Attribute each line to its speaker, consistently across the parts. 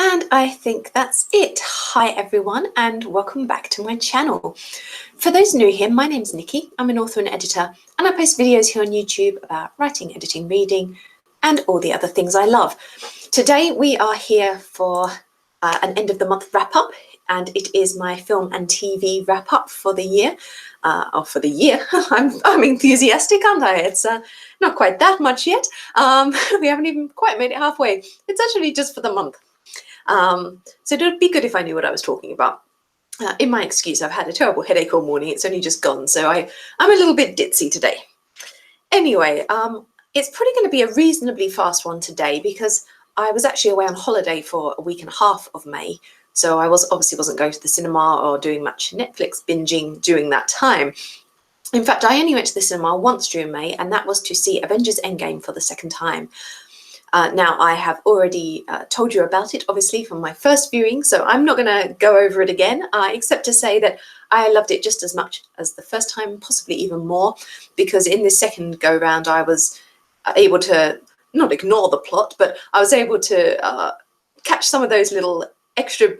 Speaker 1: And I think that's it. Hi everyone and welcome back to my channel. For those new here, my name's Nikki. I'm an author and editor and I post videos here on YouTube about writing, editing, reading and all the other things I love. Today we are here for an end of the month wrap up, and it is my film and TV wrap up for the year. I'm enthusiastic, aren't I? It's not quite that much yet. We haven't even quite made it halfway. It's actually just for the month. So it would be good if I knew what I was talking about. In my excuse, I've had a terrible headache all morning. It's only just gone, so I'm a little bit ditzy today. Anyway, it's probably going to be a reasonably fast one today because I was actually away on holiday for a week and a half of May. So I obviously wasn't going to the cinema or doing much Netflix binging during that time. In fact, I only went to the cinema once during May, and that was to see Avengers Endgame for the second time. Now, I have already told you about it, obviously, from my first viewing, so I'm not going to go over it again, except to say that I loved it just as much as the first time, possibly even more, because in this second go-round I was able to not ignore the plot, but I was able to catch some of those little extra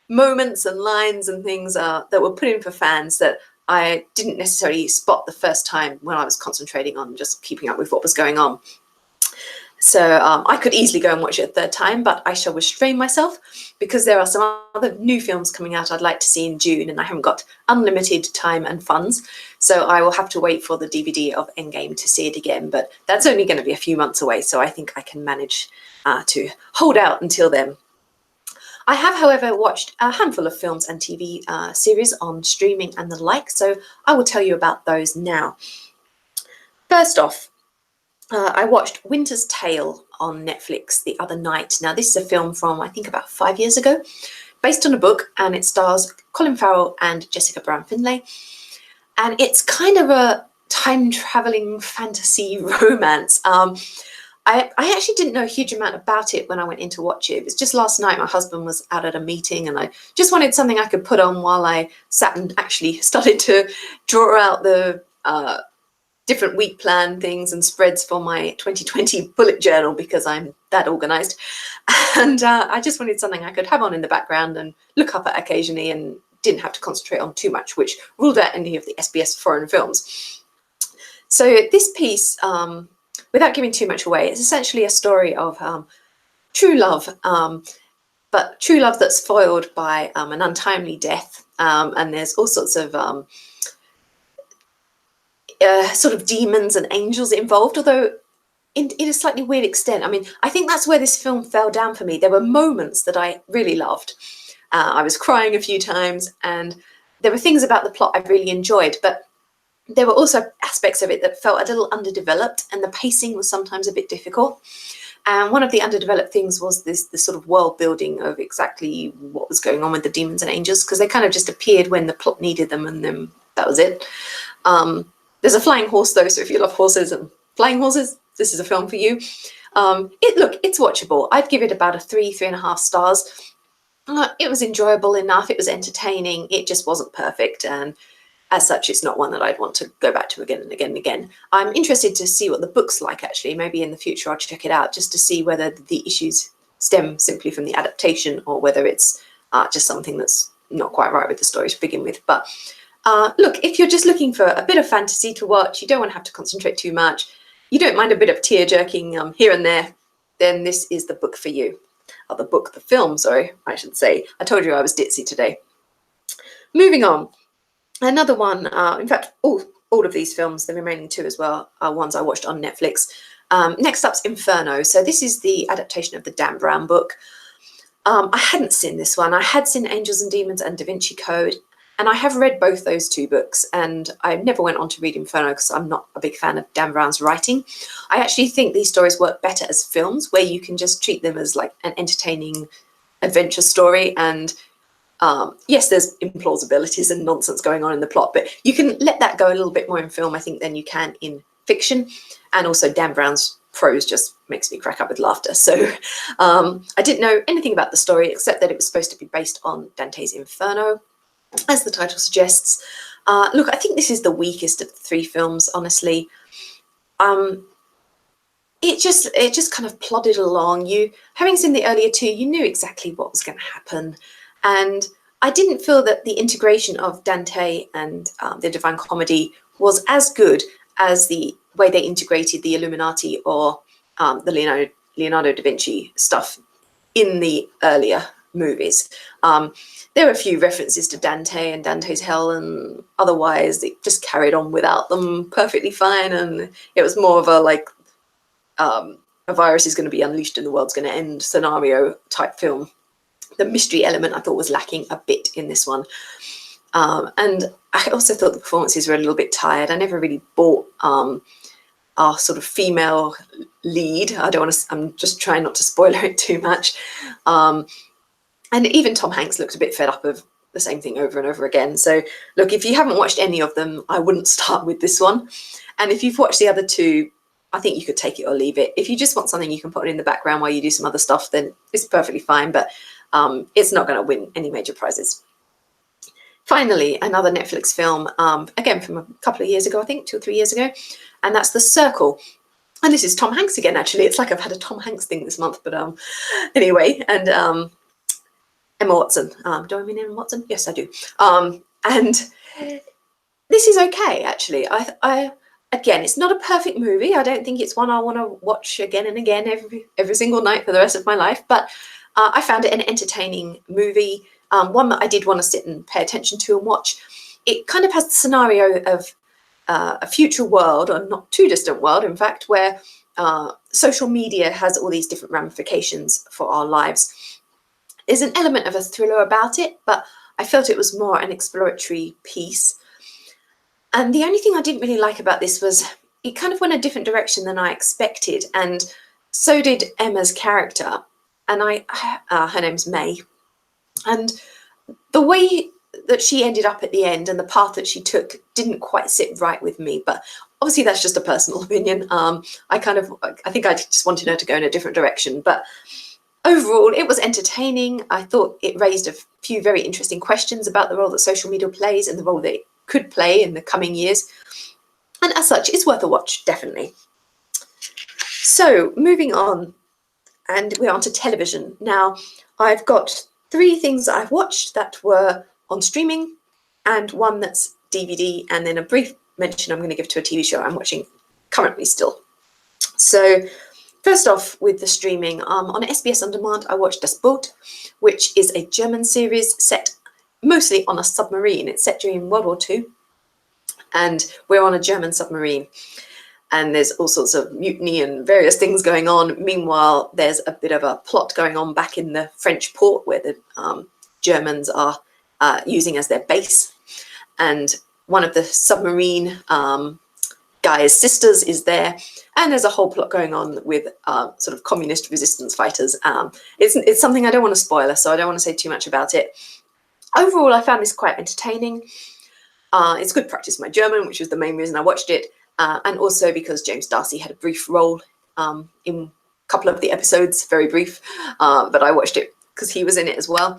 Speaker 1: moments and lines and things that were put in for fans that I didn't necessarily spot the first time when I was concentrating on just keeping up with what was going on. So I could easily go and watch it a third time, but I shall restrain myself because there are some other new films coming out I'd like to see in June, and I haven't got unlimited time and funds. So I will have to wait for the DVD of Endgame to see it again, but that's only going to be a few months away, so I think I can manage to hold out until then. I have, however, watched a handful of films and TV series on streaming and the like, so I will tell you about those now. First off, I watched Winter's Tale on Netflix the other night. Now, this is a film from, I think, about 5 years ago, based on a book, and it stars Colin Farrell and Jessica Brown-Findlay. And it's kind of a time-traveling fantasy romance. I actually didn't know a huge amount about it when I went in to watch it. It was just last night my husband was out at a meeting and I just wanted something I could put on while I sat and actually started to draw out the different week plan things and spreads for my 2020 bullet journal because I'm that organised. And I just wanted something I could have on in the background and look up at occasionally and didn't have to concentrate on too much, which ruled out any of the SBS foreign films. So this piece, without giving too much away, it's essentially a story of true love, but true love that's foiled by an untimely death. And there's all sorts of sort of demons and angels involved, although in a slightly weird extent. I mean, I think that's where this film fell down for me. There were moments that I really loved. I was crying a few times, and there were things about the plot I really enjoyed, but there were also aspects of it that felt a little underdeveloped, and the pacing was sometimes a bit difficult. And one of the underdeveloped things was this sort of world building of exactly what was going on with the demons and angels, because they kind of just appeared when the plot needed them, and then that was it. There's a flying horse though, so if you love horses and flying horses, this is a film for you. It's watchable. I'd give it about a 3.5 stars. It was enjoyable enough. It was entertaining. It just wasn't perfect, and as such, it's not one that I'd want to go back to again and again and again. I'm interested to see what the book's like, actually. Maybe in the future I'll check it out just to see whether the issues stem simply from the adaptation or whether it's just something that's not quite right with the story to begin with. But look, if you're just looking for a bit of fantasy to watch, you don't want to have to concentrate too much, you don't mind a bit of tear-jerking here and there, then this is the book for you. The film, sorry, I should say. I told you I was ditzy today. Moving on. Another one, in fact, all of these films, the remaining two as well, are ones I watched on Netflix. Next up's Inferno. So this is the adaptation of the Dan Brown book. I hadn't seen this one. I had seen Angels and Demons and Da Vinci Code, and I have read both those two books, and I never went on to read Inferno because I'm not a big fan of Dan Brown's writing. I actually think these stories work better as films, where you can just treat them as like an entertaining adventure story, and yes, there's implausibilities and nonsense going on in the plot, but you can let that go a little bit more in film, I think, than you can in fiction. And also Dan Brown's prose just makes me crack up with laughter. So I didn't know anything about the story except that it was supposed to be based on Dante's Inferno, as the title suggests. Look, I think this is the weakest of the three films, honestly. it just kind of plodded along. You, having seen the earlier two, you knew exactly what was going to happen, and I didn't feel that the integration of Dante and the Divine Comedy was as good as the way they integrated the Illuminati or the Leonardo da Vinci stuff in the earlier movies. There were a few references to Dante and Dante's Hell, and otherwise it just carried on without them perfectly fine, and it was more of a like a virus is going to be unleashed and the world's going to end scenario type film. The mystery element I thought was lacking a bit in this one. And I also thought the performances were a little bit tired. I never really bought our sort of female lead. I'm just trying not to spoiler it too much. And even Tom Hanks looked a bit fed up of the same thing over and over again. So look, if you haven't watched any of them, I wouldn't start with this one. And if you've watched the other two, I think you could take it or leave it. If you just want something you can put in the background while you do some other stuff, then it's perfectly fine, but it's not going to win any major prizes. Finally, another Netflix film, again from a couple of years ago, I think 2 or 3 years ago, and that's The Circle. And this is Tom Hanks again, actually. It's like I've had a Tom Hanks thing this month, but anyway, and Emma Watson. Do I mean Emma Watson? Yes, I do. And this is okay, actually. Again, it's not a perfect movie. I don't think it's one I want to watch again and again every single night for the rest of my life. But I found it an entertaining movie, one that I did want to sit and pay attention to and watch. It kind of has the scenario of a future world, or not too distant world, in fact, where social media has all these different ramifications for our lives. There's an element of a thriller about it, but I felt it was more an exploratory piece. And the only thing I didn't really like about this was it kind of went a different direction than I expected, and so did Emma's character. And her name's May. And the way that she ended up at the end and the path that she took didn't quite sit right with me. But obviously that's just a personal opinion. I think I just wanted her to go in a different direction. But overall, it was entertaining. I thought it raised a few very interesting questions about the role that social media plays and the role that it could play in the coming years. And as such, it's worth a watch, definitely. So moving on, and we're on to television. Now, I've got 3 things that I've watched that were on streaming, and one that's DVD, and then a brief mention I'm going to give to a TV show I'm watching currently still. So first off, with the streaming, on SBS On Demand, I watched Das Boot, which is a German series set mostly on a submarine. It's set during World War II, and we're on a German submarine. And there's all sorts of mutiny and various things going on. Meanwhile, there's a bit of a plot going on back in the French port where the Germans are using as their base. And one of the submarine guy's sisters is there. And there's a whole plot going on with sort of communist resistance fighters. It's something I don't want to spoil, so I don't want to say too much about it. Overall, I found this quite entertaining. It's good practice for my German, which was the main reason I watched it. And also because James Darcy had a brief role in a couple of the episodes, very brief, but I watched it because he was in it as well.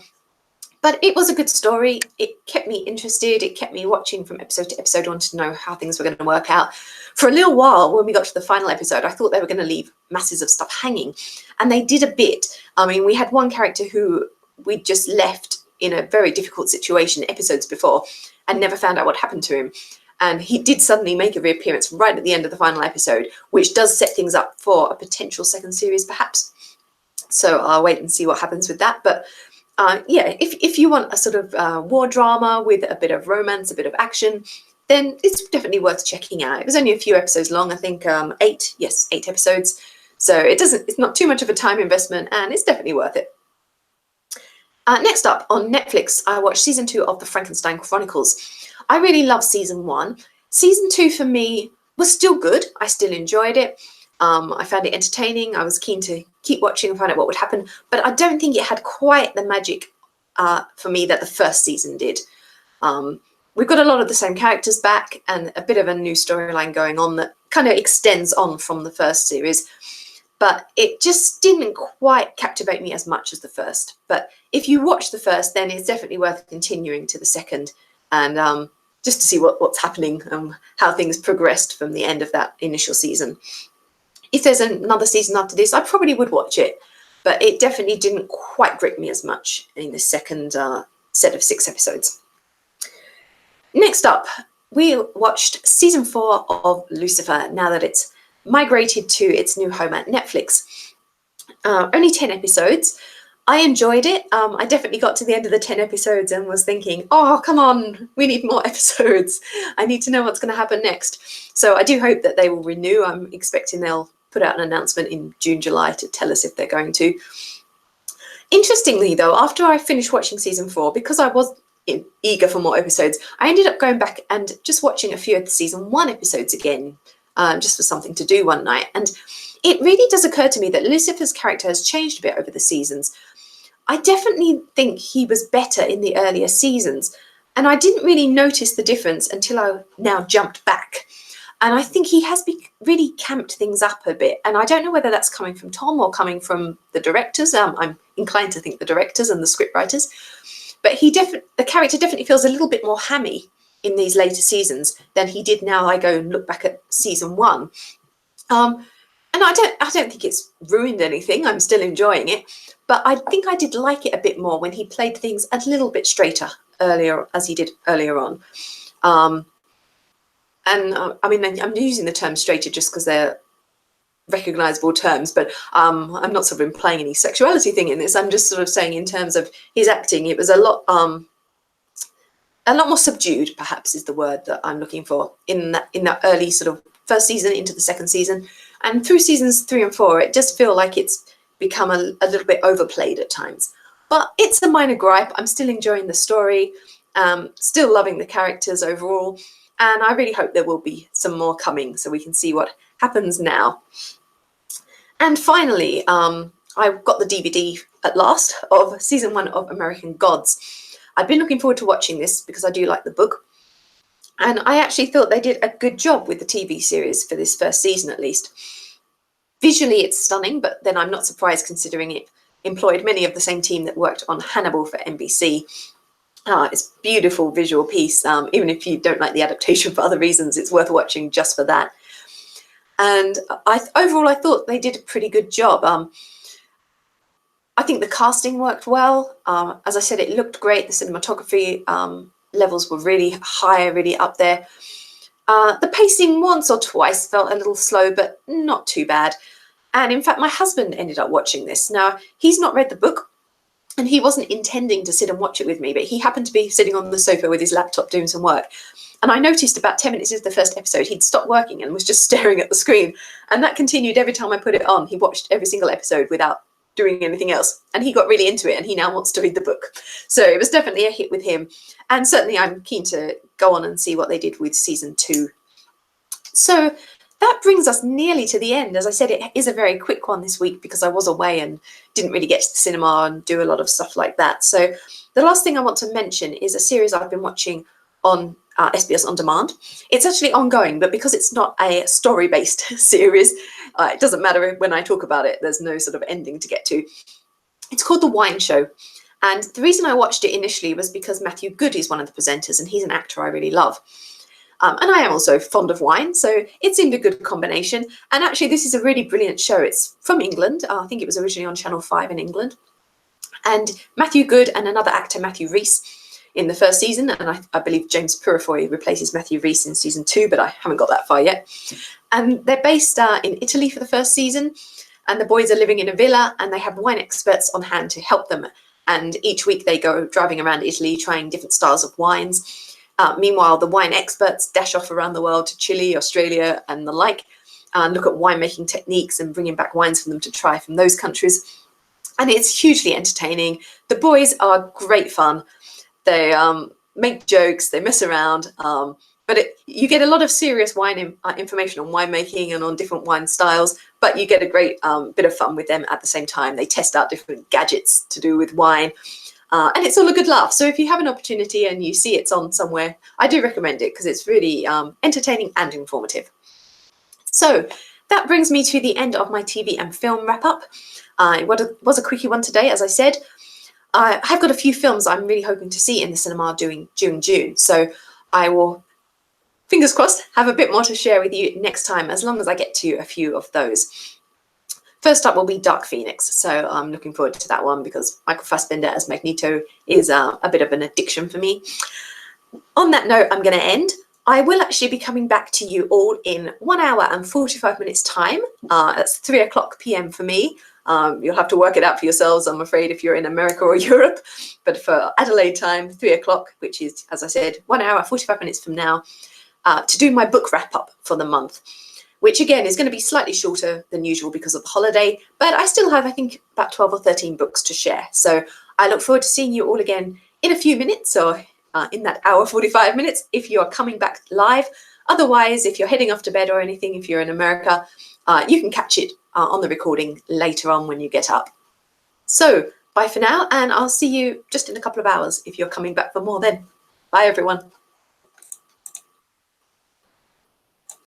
Speaker 1: But it was a good story. It kept me interested. It kept me watching from episode to episode. I wanted to know how things were going to work out. For a little while, when we got to the final episode, I thought they were going to leave masses of stuff hanging. And they did a bit. I mean, we had one character who we just left in a very difficult situation episodes before and never found out what happened to him. And he did suddenly make a reappearance right at the end of the final episode, which does set things up for a potential second series, perhaps. So I'll wait and see what happens with that. But yeah, if you want a sort of war drama with a bit of romance, a bit of action, then it's definitely worth checking out. It was only a few episodes long, I think 8 episodes. So it's not too much of a time investment, and it's definitely worth it. Next up, on Netflix, I watched season 2 of the Frankenstein Chronicles. I really loved season 1. Season 2 for me was still good. I still enjoyed it. I found it entertaining. I was keen to keep watching and find out what would happen, but I don't think it had quite the magic for me that the first season did. We've got a lot of the same characters back and a bit of a new storyline going on that kind of extends on from the first series, but it just didn't quite captivate me as much as the first. But if you watch the first, then it's definitely worth continuing to the second, and just to see what's happening and how things progressed from the end of that initial season. If there's another season after this, I probably would watch it, but it definitely didn't quite grip me as much in the second set of 6 episodes. Next up, we watched season 4 of Lucifer, now that it's migrated to its new home at Netflix. Only 10 episodes. I enjoyed it. I definitely got to the end of the 10 episodes and was thinking, oh, come on, we need more episodes. I need to know what's going to happen next. So I do hope that they will renew. I'm expecting they'll put out an announcement in June, July to tell us if they're going to. Interestingly, though, after I finished watching season 4, because I was eager for more episodes, I ended up going back and just watching a few of the season 1 episodes again, just for something to do one night. And it really does occur to me that Lucifer's character has changed a bit over the seasons. I definitely think he was better in the earlier seasons, and I didn't really notice the difference until I now jumped back. And I think he has really camped things up a bit. And I don't know whether that's coming from Tom or coming from the directors. I'm inclined to think the directors and the scriptwriters. But the character definitely feels a little bit more hammy in these later seasons than he did now I go and look back at season 1. And I don't think it's ruined anything. I'm still enjoying it. But I think I did like it a bit more when he played things a little bit straighter earlier, as he did earlier on. I mean, I'm using the term straighter just because they're recognizable terms, but I'm not sort of implying any sexuality thing in this. I'm just sort of saying in terms of his acting, it was a lot more subdued, perhaps is the word that I'm looking for, in that early sort of first season into the second season. And through seasons 3 and 4, it does feel like it's become a little bit overplayed at times. But it's a minor gripe. I'm still enjoying the story, still loving the characters overall. And I really hope there will be some more coming so we can see what happens now. And finally, I got the DVD at last of season 1 of American Gods. I've been looking forward to watching this because I do like the book. And I actually thought they did a good job with the TV series for this first season, at least. Visually, it's stunning, but then I'm not surprised considering it employed many of the same team that worked on Hannibal for NBC. It's a beautiful visual piece. Even if you don't like the adaptation for other reasons, it's worth watching just for that. And overall, I thought they did a pretty good job. I think the casting worked well. As I said, it looked great. The cinematography levels were really high, really up there. The pacing once or twice felt a little slow, but not too bad. And in fact, my husband ended up watching this. Now, he's not read the book, and he wasn't intending to sit and watch it with me, but he happened to be sitting on the sofa with his laptop doing some work. And I noticed about 10 minutes into the first episode, he'd stopped working and was just staring at the screen. And that continued every time I put it on. He watched every single episode without doing anything else. And he got really into it, and he now wants to read the book. So it was definitely a hit with him. And certainly I'm keen to go on and see what they did with season 2. So that brings us nearly to the end. As I said, it is a very quick one this week because I was away and didn't really get to the cinema and do a lot of stuff like that. So the last thing I want to mention is a series I've been watching on SBS On Demand. It's actually ongoing, but because it's not a story-based series, it doesn't matter when I talk about it. There's no sort of ending to get to. It's called The Wine Show. And the reason I watched it initially was because Matthew Good is one of the presenters, and he's an actor I really love. And I am also fond of wine, so it seemed a good combination. And actually, this is a really brilliant show. It's from England. I think it was originally on Channel 5 in England. And Matthew Good and another actor, Matthew Rhys, in the first season. And I believe James Purefoy replaces Matthew Rhys in season 2, but I haven't got that far yet. And they're based in Italy for the first season. And the boys are living in a villa, and they have wine experts on hand to help them. And each week they go driving around Italy, trying different styles of wines. Meanwhile, the wine experts dash off around the world to Chile, Australia, and the like, and look at winemaking techniques and bringing back wines for them to try from those countries. And it's hugely entertaining. The boys are great fun. They make jokes, they mess around, but you get a lot of serious wine information on winemaking and on different wine styles, but you get a great bit of fun with them at the same time. They test out different gadgets to do with wine. And it's all a good laugh. So if you have an opportunity and you see it's on somewhere, I do recommend it because it's really entertaining and informative. So that brings me to the end of my TV and film wrap-up. It was a quickie one today, as I said. I have got a few films I'm really hoping to see in the cinema during June. So I will fingers crossed, have a bit more to share with you next time, as long as I get to a few of those. First up will be Dark Phoenix, so I'm looking forward to that one because Michael Fassbender as Magneto is a bit of an addiction for me. On that note, I'm going to end. I will actually be coming back to you all in 1 hour and 45 minutes time. That's 3 o'clock p.m. for me. You'll have to work it out for yourselves, I'm afraid, if you're in America or Europe. But for Adelaide time, 3 o'clock, which is, as I said, 1 hour, 45 minutes from now, to do my book wrap-up for the month, which again is going to be slightly shorter than usual because of the holiday, but I still have, I think, about 12 or 13 books to share. So I look forward to seeing you all again in a few minutes, or in that hour, 45 minutes, if you are coming back live. Otherwise, if you're heading off to bed or anything, if you're in America, you can catch it on the recording later on when you get up. So bye for now, and I'll see you just in a couple of hours if you're coming back for more then. Bye, everyone.